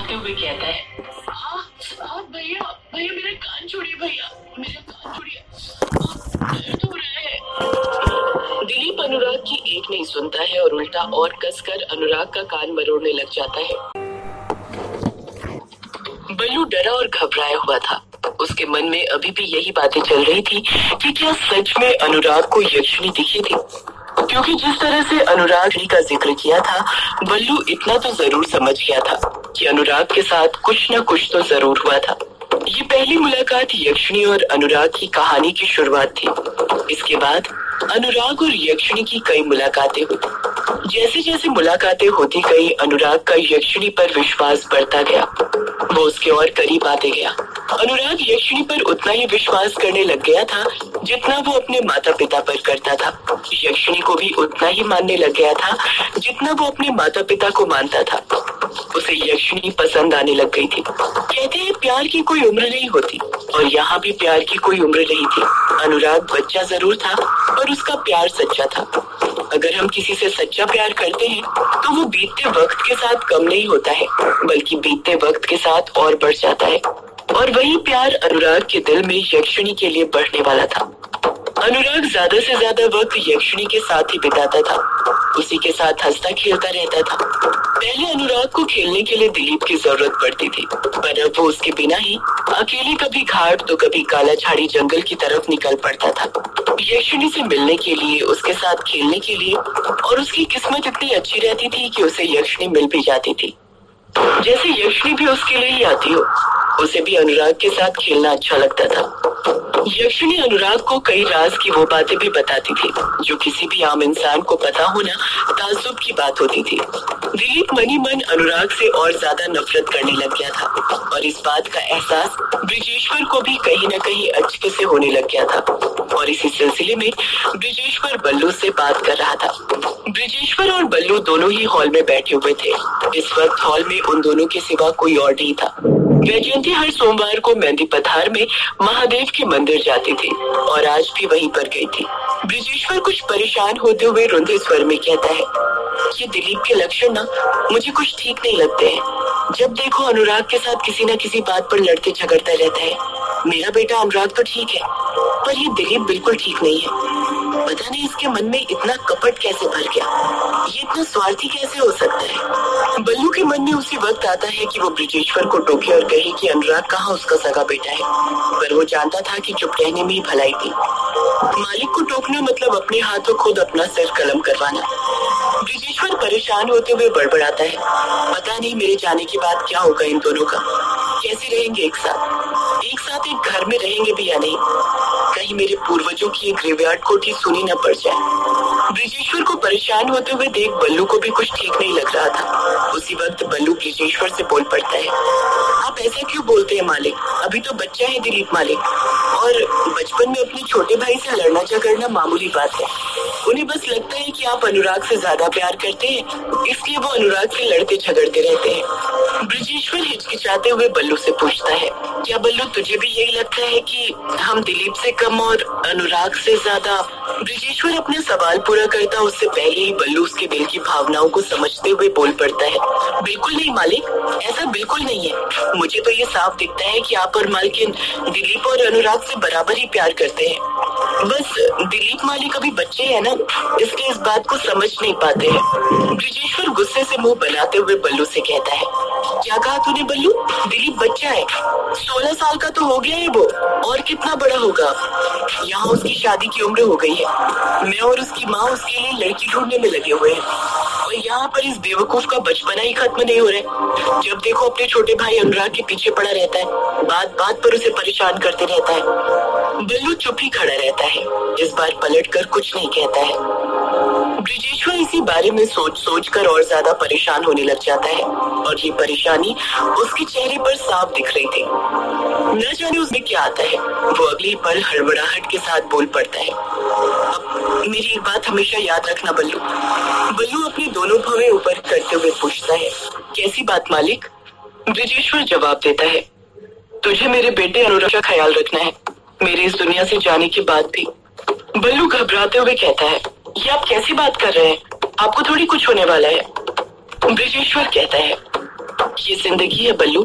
भागते हुए कहता है, हाँ हाँ भैया भैया मेरा कान छोड़िए, भैया मेरा कान छोड़िए, दर्द हो रहा है। दिलीप अनुराग की एक नहीं सुनता है और उल्टा और कसकर अनुराग का कान मरोड़ने लग जाता है। बल्लू डरा और घबराया हुआ था। उसके मन में अभी भी यही बातें चल रही थी कि क्या सच में अनुराग को यक्षिणी दिखी थी, क्योंकि जिस तरह से अनुराग का जिक्र किया था, बल्लू इतना तो जरूर समझ गया था कि अनुराग के साथ कुछ न कुछ तो जरूर हुआ था। ये पहली मुलाकात यक्षिणी और अनुराग की कहानी की शुरुआत थी। इसके बाद अनुराग और यक्षिणी की कई मुलाकातें हुई। जैसे जैसे मुलाकातें होती गई, अनुराग का यक्षिणी पर विश्वास बढ़ता गया। वो उसके और करीब आते गया। अनुराग यक्षिणी पर उतना ही विश्वास करने लग गया था जितना वो अपने माता पिता पर करता था। यक्षिणी को भी उतना ही मानने लग गया था जितना वो अपने माता पिता को मानता था। उसे यक्षिणी पसंद आने लग गई थी। कहते हैं प्यार की कोई उम्र नहीं होती, और यहाँ भी प्यार की कोई उम्र नहीं थी। अनुराग बच्चा जरूर था पर उसका प्यार सच्चा था। अगर हम किसी से सच्चा प्यार करते हैं तो वो बीतते वक्त के साथ कम नहीं होता है, बल्कि बीतते वक्त के साथ और बढ़ जाता है। और वही प्यार अनुराग के दिल में यक्षिणी के लिए बढ़ने वाला था। अनुराग ज्यादा से ज्यादा वक्त यक्षिणी के साथ ही बिताता था। उसी के साथ हंसता खेलता रहता था। पहले अनुराग को खेलने के लिए दिलीप की जरूरत पड़ती थी, पर अब वो उसके बिना ही अकेले कभी घाट तो कभी काला झाड़ी जंगल की तरफ निकल पड़ता था, यक्षिणी से मिलने के लिए, उसके साथ खेलने के लिए। और उसकी किस्मत इतनी अच्छी रहती थी कि उसे यक्षिणी मिल भी जाती थी, जैसे यक्षिणी भी उसके लिए ही आती हो। उसे भी अनुराग के साथ खेलना अच्छा लगता था। यक्षिणी अनुराग को कई राज की वो बातें भी बताती थी जो किसी भी आम इंसान को पता होना ताज्जुब की बात होती थी। दिलीप मनी मन अनुराग से और ज्यादा नफरत करने लग गया था, और इस बात का एहसास ब्रिजेश्वर को भी कहीं न कहीं अचके से होने लग गया था। और इसी सिलसिले में ब्रिजेश्वर बल्लू से बात कर रहा था। ब्रिजेश्वर और बल्लू दोनों ही हॉल में बैठे हुए थे। इस वक्त हॉल में उन दोनों के सिवा कोई और नहीं था। वैजयंती हर सोमवार को मेहंदी पथार में महादेव के मंदिर जाती थी, और आज भी वहीं पर गई थी। ब्रिजेश्वर कुछ परेशान होते हुए रुंधे स्वर में कहता है, ये दिलीप के लक्षण ना मुझे कुछ ठीक नहीं लगते हैं। जब देखो अनुराग के साथ किसी न किसी बात पर लड़ते झगड़ता रहता है। मेरा बेटा अनुराग तो ठीक है, पर ये दिलीप बिल्कुल ठीक नहीं है। पता नहीं इसके मन में इतना कपट कैसे भर गया, ये इतना स्वार्थी कैसे हो सकता है। बल्लू के मन में उसी वक्त आता है कि वो ब्रिजेश्वर को टोके और कहे कि अनुराग कहाँ उसका सगा बेटा है, पर वो जानता था कि चुप रहने में ही भलाई थी। मालिक को टोकना मतलब अपने हाथों खुद अपना सिर कलम करवाना। ब्रिजेश्वर परेशान होते हुए बड़बड़ाता है, पता नहीं मेरे जाने के बाद क्या होगा इन दोनों का, कैसे रहेंगे एक साथ एक घर में रहेंगे भी या नहीं। कहीं मेरे पूर्वजों की ग्रेवयार्ड कोठी सुनी न पड़ जाए। ब्रिजेश्वर को परेशान होते हुए देख बल्लू को भी कुछ ठीक नहीं लग रहा था। उसी वक्त बल्लू ब्रिजेश्वर से बोल पड़ता है, आप ऐसा क्यों बोलते हैं मालिक, अभी तो बच्चा है दिलीप मालिक, और बचपन में अपने छोटे भाई से लड़ना झगड़ना मामूली बात है। उन्हें बस लगता है कि आप अनुराग से ज्यादा प्यार करते हैं, इसलिए वो अनुराग से लड़ते झगड़ते रहते हैं। ब्रिजेश्वर हिचकिचाते हुए बल्लू से पूछता है, क्या बल्लू तुझे भी यही लगता है कि हम दिलीप से कम और अनुराग से ज्यादा? ब्रिजेश्वर अपना सवाल पूरा करता उससे पहले ही बल्लू उसके दिल की भावनाओं को समझते हुए बोल पड़ता है, बिल्कुल नहीं मालिक, ऐसा बिल्कुल नहीं है। मुझे तो ये साफ दिखता है कि आप और मालकिन दिलीप और अनुराग से बराबर ही प्यार करते हैं। बस दिलीप मालिक अभी बच्चे हैं ना, इसलिए इस बात को समझ नहीं पाते हैं। ब्रिजेश्वर गुस्से से मुंह बनाते हुए बल्लू से कहता है, क्या कहा तूने बल्लू? दिलीप बच्चा है, 16 साल का तो हो गया है वो, और कितना बड़ा होगा। यहाँ उसकी शादी की उम्र हो गई है। मैं और उसकी माँ उसके लिए लड़की ढूंढने में लगे हुए हैं, और यहाँ पर इस बेवकूफ का बचपना ही खत्म नहीं हो रहा है। जब देखो अपने छोटे भाई अनुराग के पीछे पड़ा रहता है, बात बात पर उसे परेशान करते रहता है। बल्लू चुप ही खड़ा रहता है, इस बार पलट कर कुछ नहीं कहता है। ब्रिजेश्वर इसी बारे में सोच सोच कर और ज्यादा परेशान होने लग जाता है, और ये परेशानी उसके चेहरे पर साफ दिख रही थी। न जाने उसमें क्या आता है, वो अगली पल हड़बड़ाहट के साथ बोल पड़ता है, अब मेरी एक बात हमेशा याद रखना बल्लू। बल्लू अपनी दोनों भवें ऊपर करते हुए पूछता है, कैसी बात मालिक? ब्रिजेश्वर जवाब देता है, तुझे मेरे बेटे अनुराग का ख्याल रखना है, मेरे इस दुनिया से जाने के बाद भी। बल्लू घबराते हुए कहता है, ये आप कैसी बात कर रहे हैं, आपको थोड़ी कुछ होने वाला है। ब्रिजेश्वर कहता है, ये जिंदगी है बल्लू,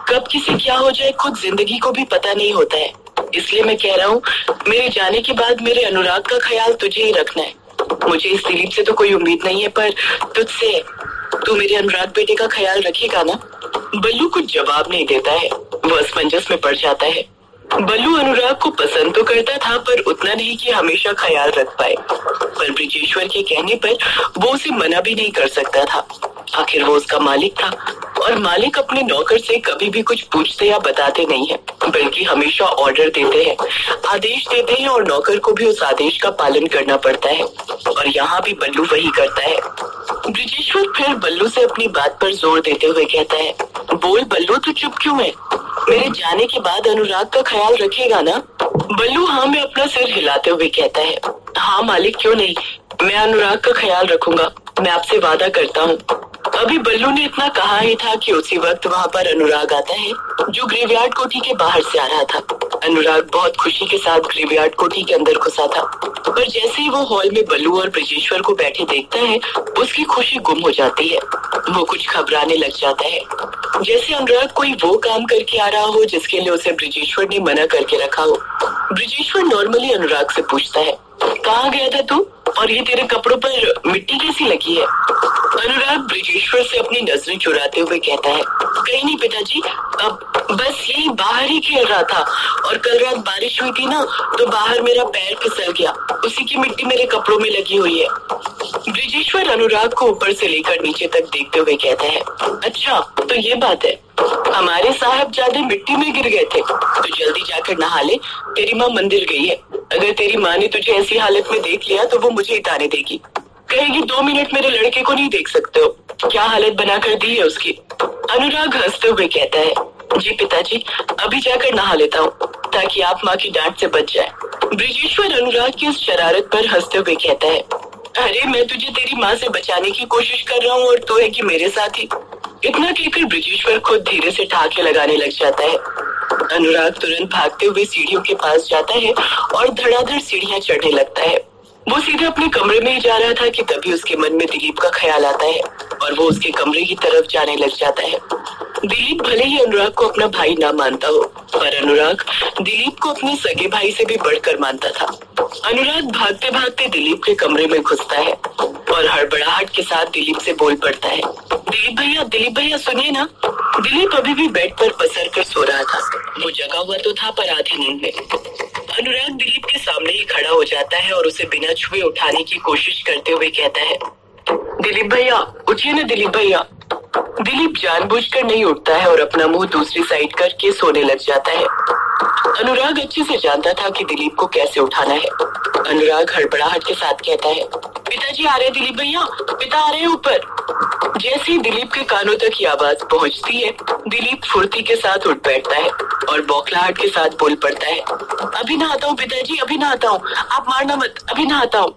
कब किसी क्या हो जाए खुद जिंदगी को भी पता नहीं होता है। इसलिए मैं कह रहा हूँ, मेरे जाने के बाद मेरे अनुराग का ख्याल तुझे ही रखना है। मुझे इस दिलीप से तो कोई उम्मीद नहीं है, पर तुझसे तू मेरे अनुराग बेटे का ख्याल रखेगा ना? बल्लू कुछ जवाब नहीं देता है, वो असमंजस में पड़ जाता है। बल्लू अनुराग को पसंद तो करता था, पर उतना नहीं कि हमेशा ख्याल रख पाए। पर ब्रिजेश्वर के कहने पर वो उसे मना भी नहीं कर सकता था। आखिर वो उसका मालिक था, और मालिक अपने नौकर से कभी भी कुछ पूछते या बताते नहीं है, बल्कि हमेशा ऑर्डर देते हैं, आदेश देते हैं, और नौकर को भी उस आदेश का पालन करना पड़ता है। और यहाँ भी बल्लू वही करता है। ब्रिजेश्वर फिर बल्लू से अपनी बात पर जोर देते हुए कहता है, बोल बल्लू, तू चुप क्यों है? मेरे जाने के बाद अनुराग का ख्याल रखेगा ना? बल्लू हाँ में अपना सिर हिलाते हुए कहता है, हाँ मालिक, क्यों नहीं, मैं अनुराग का ख्याल रखूंगा, मैं आपसे वादा करता हूँ। अभी बल्लू ने इतना कहा ही था कि उसी वक्त वहाँ पर अनुराग आता है, जो ग्रेवयार्ड कोठी के बाहर से आ रहा था। अनुराग बहुत खुशी के साथ ग्रेवयार्ड कोठी के अंदर घुसा था, पर जैसे ही वो हॉल में बल्लू और ब्रिजेश्वर को बैठे देखता है, उसकी खुशी गुम हो जाती है। वो कुछ घबराने लग जाता है, जैसे अनुराग कोई वो काम करके आ रहा हो जिसके लिए उसे ब्रिजेश्वर ने मना करके रखा हो। ब्रिजेश्वर नॉर्मली अनुराग से पूछता है, कहाँ गया था तू, और ये तेरे कपड़ों पर मिट्टी कैसी लगी है? अनुराग ब्रिजेश्वर से अपनी नजरें चुराते हुए कहता है, कहीं नहीं पिताजी, अब बस यही बाहर ही खेल रहा था, और कल रात बारिश हुई थी ना, तो बाहर मेरा पैर फिसल गया, उसी की मिट्टी मेरे कपड़ों में लगी हुई है। ब्रिजेश्वर अनुराग को ऊपर से लेकर नीचे तक देखते हुए कहता है, अच्छा तो ये बात है, हमारे साहबजादे मिट्टी में गिर गए थे, तो जल्दी जाकर नहा ले, तेरी माँ मंदिर गई है। अगर तेरी माँ ने तुझे ऐसी हालत में देख लिया तो वो मुझे ही ताने देगी, कहेगी 2 मिनट मेरे लड़के को नहीं देख सकते हो, क्या हालत बना कर दी है उसकी। अनुराग हंसते हुए कहता है, जी पिताजी, अभी जाकर नहा लेता हूँ, ताकि आप माँ की डांट से बच जाए। ब्रिजेश्वर अनुराग की इस शरारत पर हंसते हुए कहता है, अरे मैं तुझे तेरी माँ से बचाने की कोशिश कर रहा हूँ, और तू है कि मेरे साथ ही। इतना कहकर ब्रिजेश्वर खुद धीरे से ठहाके लगाने लग जाता है। अनुराग तुरंत भागते हुए सीढ़ियों के पास जाता है और धड़ाधड़ सीढ़ियां चढ़ने लगता है। वो सीधे अपने कमरे में ही जा रहा था कि तभी उसके मन में दिलीप का ख्याल आता है, और वो उसके कमरे की तरफ जाने लग जाता है। दिलीप भले ही अनुराग को अपना भाई ना मानता हो, पर अनुराग दिलीप को अपने सगे भाई से भी बढ़कर मानता था। अनुराग भागते भागते दिलीप के कमरे में घुसता है, और हड़बड़ाहट के साथ दिलीप से बोल पड़ता है, दिलीप भैया सुनिए ना। दिलीप अभी भी बेड पर पसर कर सो रहा था। वो जगा हुआ तो था, पर आधी नींद में। अनुराग दिलीप के सामने ही खड़ा हो जाता है और उसे बिना छुए उठाने की कोशिश करते हुए कहता है, दिलीप भैया उठिए ना, दिलीप भैया। दिलीप जानबूझकर नहीं उठता है और अपना मुंह दूसरी साइड करके सोने लग जाता है। अनुराग अच्छे से जानता था कि दिलीप को कैसे उठाना है। अनुराग हड़बड़ाहट के साथ कहता है, पिताजी आ रहे, दिलीप भैया, पिता आ रहे हैं ऊपर। जैसे ही दिलीप के कानों तक ये आवाज पहुंचती है, दिलीप फुर्ती के साथ उठ बैठता है और बौखलाहट के साथ बोल पड़ता है, अभी नहाता हूँ पिताजी, अभी नहाता हूँ, आप मारना मत, अभी नहाता हूँ।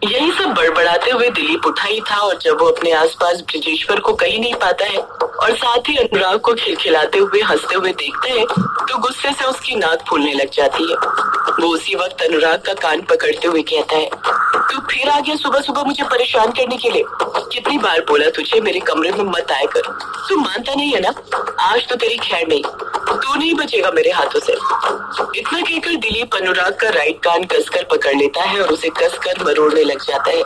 यही सब बड़बड़ाते हुए दिलीप उठा ही था, और जब वो अपने आसपास ब्रिजेश्वर को कहीं नहीं पाता है और साथ ही अनुराग को खिलखिलाते हुए हंसते हुए देखता है, तो गुस्से से उसकी नाक फूलने लग जाती है। वो उसी वक्त अनुराग का कान पकड़ते हुए कहता है, तू फिर आ गया सुबह सुबह मुझे परेशान करने के लिए। कितनी बार बोला तुझे मेरे कमरे में मत आया कर, तू मानता नहीं है ना। आज तो तेरी खैर नहीं, तू नहीं बचेगा मेरे हाथों से। इतना कहकर दिलीप अनुराग का राइट कान कसकर पकड़ लेता है और उसे कसकर मरोड़ने लग जाता है।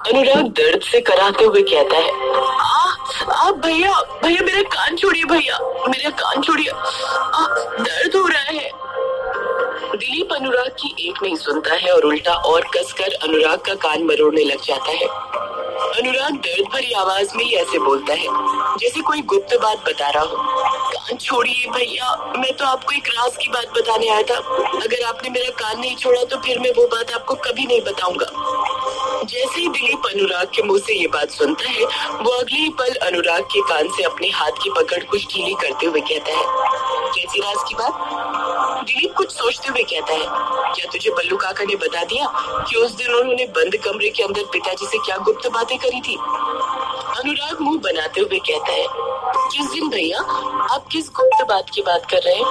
अनुराग दर्द से कराहते हुए कहता है, भैया भैया मेरा कान छोड़िए, भैया मेरा कान छोड़िए, दर्द हो रहा है। दिलीप अनुराग की एक नहीं सुनता है और उल्टा और कसकर अनुराग का कान मरोड़ने लग जाता है। अनुराग दर्द भरी आवाज में ही ऐसे बोलता है जैसे कोई गुप्त बात बता रहा हो, कान छोड़िए भैया, मैं तो आपको एक राज की बात बताने आया था। अगर आपने मेरा कान नहीं छोड़ा तो फिर मैं वो बात आपको कभी नहीं बताऊंगा। जैसे ही दिलीप अनुराग के मुंह से ये बात सुनता है, वो अगले ही पल अनुराग के कान से अपने हाथ की पकड़ कुछ ढीली करते हुए कहता है, कैसी राज की बात? दिलीप कुछ सोचते हुए कहता है, क्या तुझे बल्लू काका ने बता दिया कि उस दिन उन्होंने बंद कमरे के अंदर पिताजी से क्या गुप्त बातें करी थी? अनुराग मुंह बनाते हुए कहता है, किस दिन भैया, आप किस गुप्त बात की बात कर रहे हैं?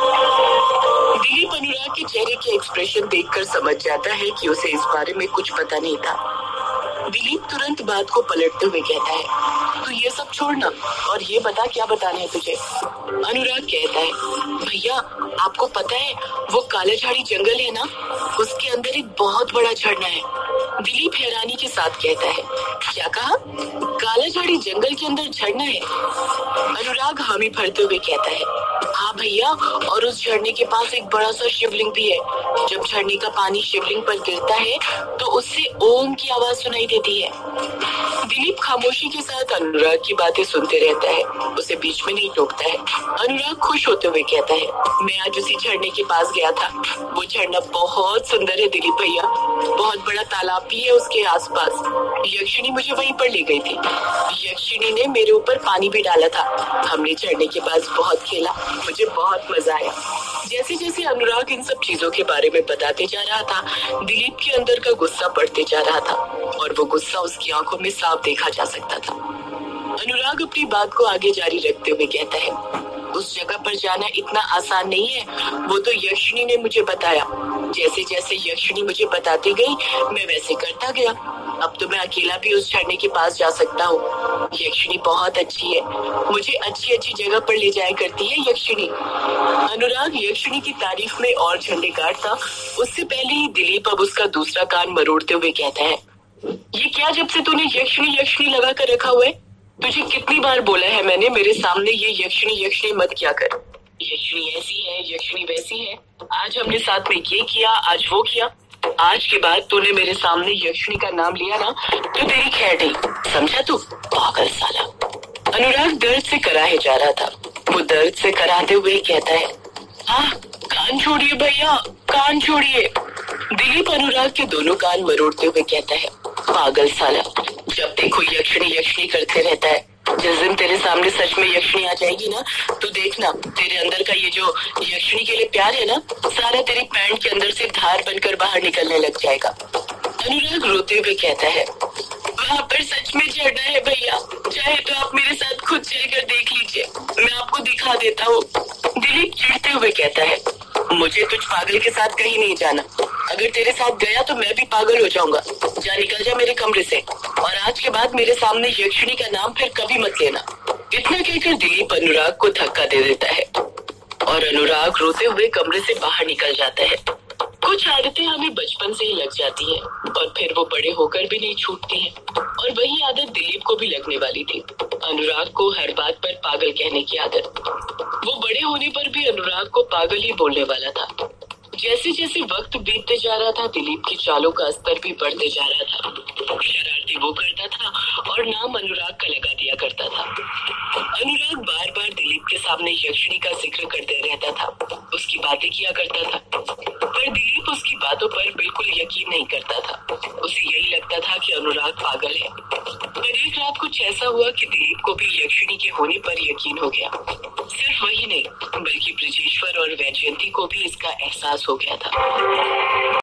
दिलीप अनुराग के चेहरे के एक्सप्रेशन देखकर समझ जाता है कि उसे इस बारे में कुछ पता नहीं था। दिलीप तुरंत बात को पलटते हुए कहता है, तू ये सब छोड़ना और ये बता क्या बताना है तुझे। अनुराग कहता है, भैया आपको पता है वो काला झाड़ी जंगल है ना, उसके अंदर एक बहुत बड़ा झरना है। दिलीप हैरानी के साथ कहता है, क्या कहा? काला झाड़ी जंगल के अंदर झरना है? अनुराग हामी भरते हुए कहता है, हाँ भैया, और उस झरने के पास एक बड़ा सा शिवलिंग भी है। जब झरने का पानी शिवलिंग पर गिरता है तो उससे ओम की आवाज सुनाई देती है। दिलीप खामोशी के साथ अनुराग की बातें सुनते रहता है, उसे बीच में नहीं टोकता है। अनुराग खुश होते हुए कहता है, मैं आज उसी झरने के पास गया था। वो झरना बहुत सुंदर है दिलीप भैया, बहुत बड़ा तालाब भी है उसके आसपास। यक्षिणी मुझे वहीं पर ले गई थी। यक्षिणी ने मेरे ऊपर पानी भी डाला था। हमने झरने के पास बहुत खेला, मुझे बहुत मजा आया। जैसे जैसे अनुराग इन सब चीजों के बारे में बताते जा रहा था, दिलीप के अंदर का गुस्सा बढ़ते जा रहा था और वो गुस्सा उसकी आंखों में साफ देखा जा सकता था। अनुराग अपनी बात को आगे जारी रखते हुए कहता है, उस जगह पर जाना इतना आसान नहीं है। वो तो यक्षिणी ने मुझे बताया। जैसे जैसे यक्षिणी मुझे बताती गई मैं वैसे करता गया। अब तो मैं अकेला भी उस झरने के पास जा सकता हूँ। यक्षिणी बहुत अच्छी है, मुझे अच्छी अच्छी जगह पर ले जाया करती है यक्षिणी। अनुराग यक्षिणी की तारीफ में और झंडे गाड़ता, उससे पहले ही दिलीप अब उसका दूसरा कान मरोड़ते हुए कहता है, ये क्या जब से तूने यक्षिणी यक्षिणी लगा कर रखा हुआ है? तुझे कितनी बार बोला है मैंने मेरे सामने ये यक्षिणी यक्षिणी मत किया कर। यक्षिणी ऐसी है, यक्षिणी वैसी है। आज हमने साथ में ये किया, आज वो किया। आज के बाद तूने मेरे सामने यक्षिणी का नाम लिया ना तो तेरी खैर नहीं, समझा तू? पागल साला। अनुराग दर्द से कराहे जा रहा था। वो दर्द से कराते हुए कहता है, हाँ कान छोड़िए भैया, कान छोड़िए। दिलीप अनुराग के दोनों कान मरोड़ते हुए कहता है, पागल साला, जब देखो यक्षिणी यक्षिणी करते रहता है। जिस दिन तेरे सामने सच में यक्षिणी आ जाएगी ना तो देखना, तेरे अंदर का ये जो यक्षिणी के लिए प्यार है ना, सारा तेरी पैंट के अंदर से धार बनकर बाहर निकलने लग जाएगा। अनुराग रोते हुए कहता है, वहाँ पर सच में झरना है भैया, चाहे तो आप मेरे साथ खुद चलकर देख लीजिए, मैं आपको दिखा देता हूँ। दिलीप चिढ़ते हुए कहता है, मुझे तुझ पागल के साथ कहीं नहीं जाना। अगर तेरे साथ गया तो मैं भी पागल हो जाऊंगा। जा निकल जा मेरे कमरे से, और आज के बाद मेरे सामने यक्षिणी का नाम फिर कभी मत लेना। इतना कहकर दिलीप अनुराग को धक्का दे देता है और अनुराग रोते हुए कमरे से बाहर निकल जाता है। कुछ आदतें हमें बचपन से ही लग जाती हैं और फिर वो बड़े होकर भी नहीं छूटती हैं, और वही आदत दिलीप को भी लगने वाली थी। अनुराग को हर बात पर पागल कहने की आदत। वो बड़े होने पर भी अनुराग को पागल ही बोलने वाला था। जैसे जैसे वक्त बीतते जा रहा था, दिलीप की चालों का स्तर भी बढ़ते जा रहा था। शरारती वो करता था और नाम अनुराग का लगा दिया करता था। अनुराग बार बार दिलीप के सामने यक्षिणी का जिक्र करते रहता था, उसकी बातें किया करता था, पर दिलीप उसकी बातों पर बिल्कुल यकीन नहीं करता था। उसे यही लगता था कि अनुराग पागल है। पर एक रात कुछ ऐसा हुआ कि दिलीप को भी यक्षिणी के होने पर यकीन हो गया। सिर्फ वही नहीं, बल्कि ब्रजेश्वर और वैजयंती को भी इसका एहसास हो गया था।